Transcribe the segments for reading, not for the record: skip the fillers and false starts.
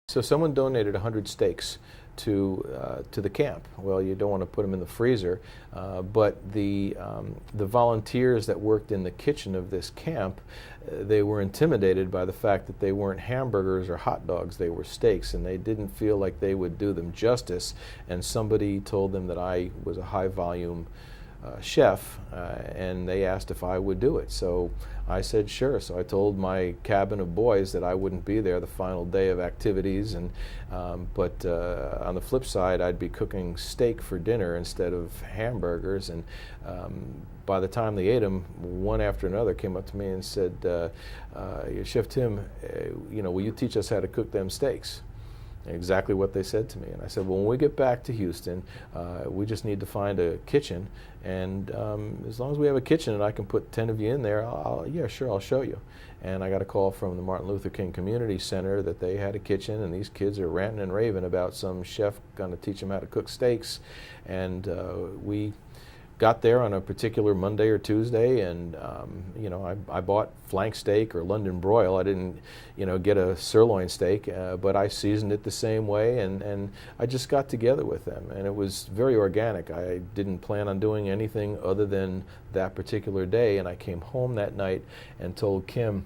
So someone donated 100 steaks to the camp. Well, you don't want to put them in the freezer, but the volunteers that worked in the kitchen of this camp, they were intimidated by the fact that they weren't hamburgers or hot dogs, they were steaks, and they didn't feel like they would do them justice. And somebody told them that I was a high volume chef, and they asked if I would do it. So I said sure. So I told my cabin of boys that I wouldn't be there the final day of activities, and but on the flip side, I'd be cooking steak for dinner instead of hamburgers. And by the time they ate them, one after another came up to me and said, Chef Tim, will you teach us how to cook them steaks? Exactly what they said to me. And I said, well, when we get back to Houston, we just need to find a kitchen, and as long as we have a kitchen and I can put 10 of you in there, yeah, sure, I'll show you. And I got a call from the Martin Luther King Community Center that they had a kitchen, and these kids are ranting and raving about some chef going to teach them how to cook steaks. And we got there on a particular Monday or Tuesday, and I bought flank steak or London broil. I didn't get a sirloin steak, but I seasoned it the same way, and I just got together with them, and it was very organic. I didn't plan on doing anything other than that particular day, and I came home that night and told Kim,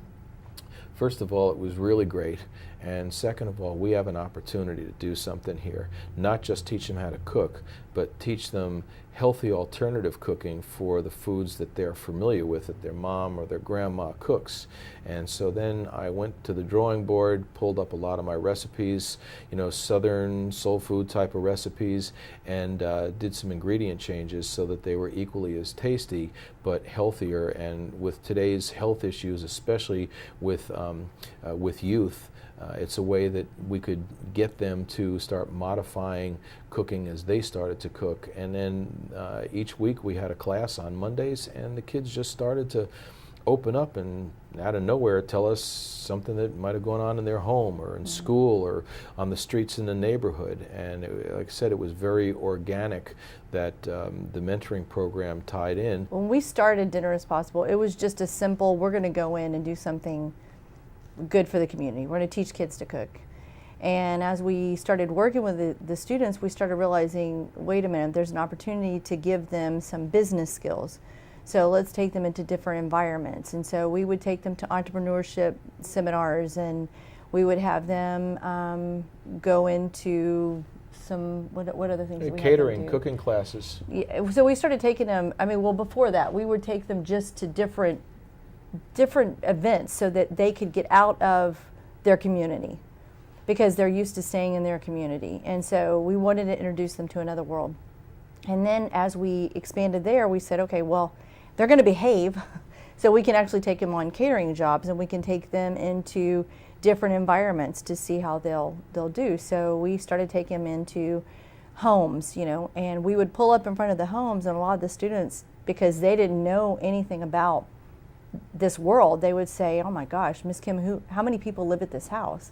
first of all, it was really great, and second of all, we have an opportunity to do something here. Not just teach them how to cook, but teach them healthy alternative cooking for the foods that they're familiar with, that their mom or their grandma cooks. And so then I went to the drawing board, pulled up a lot of my recipes, southern soul food type of recipes, and did some ingredient changes so that they were equally as tasty but healthier. And with today's health issues, especially with youth, it's a way that we could get them to start modifying cooking as they started to cook. And then each week we had a class on Mondays, and the kids just started to open up and out of nowhere tell us something that might have gone on in their home or in school or on the streets in the neighborhood. And like I said, it was very organic that the mentoring program tied in. When we started Dinner is Possible, it was just a simple, we're going to go in and do something good for the community. We're going to teach kids to cook. And as we started working with the students, we started realizing, wait a minute, there's an opportunity to give them some business skills. So let's take them into different environments. And so we would take them to entrepreneurship seminars, and we would have them go into some, what other things? Catering, cooking classes. Yeah, so we started taking them, before that, we would take them just to different events so that they could get out of their community, because they're used to staying in their community. And so we wanted to introduce them to another world. And then as we expanded there, we said, okay, well, they're going to behave, so we can actually take them on catering jobs, and we can take them into different environments to see how they'll do. So we started taking them into homes, and we would pull up in front of the homes, and a lot of the students, because they didn't know anything about this world, they would say, oh my gosh, Miss Kim, how many people live at this house?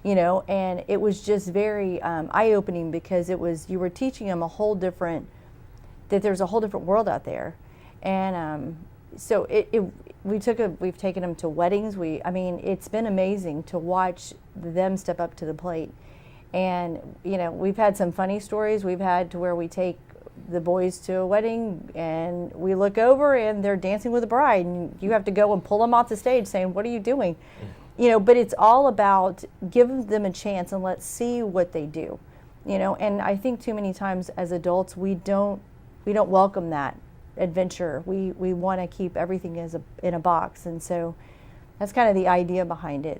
And it was just very eye-opening, because you were teaching them that there's a whole different world out there. And so we've taken them to weddings. It's been amazing to watch them step up to the plate. And we've had some funny stories. We've had to where we take the boys to a wedding, and we look over and they're dancing with the bride, and you have to go and pull them off the stage saying, what are you doing? But it's all about giving them a chance and let's see what they do. And I think too many times as adults we don't welcome that adventure. We want to keep everything in a box, and so that's kind of the idea behind it.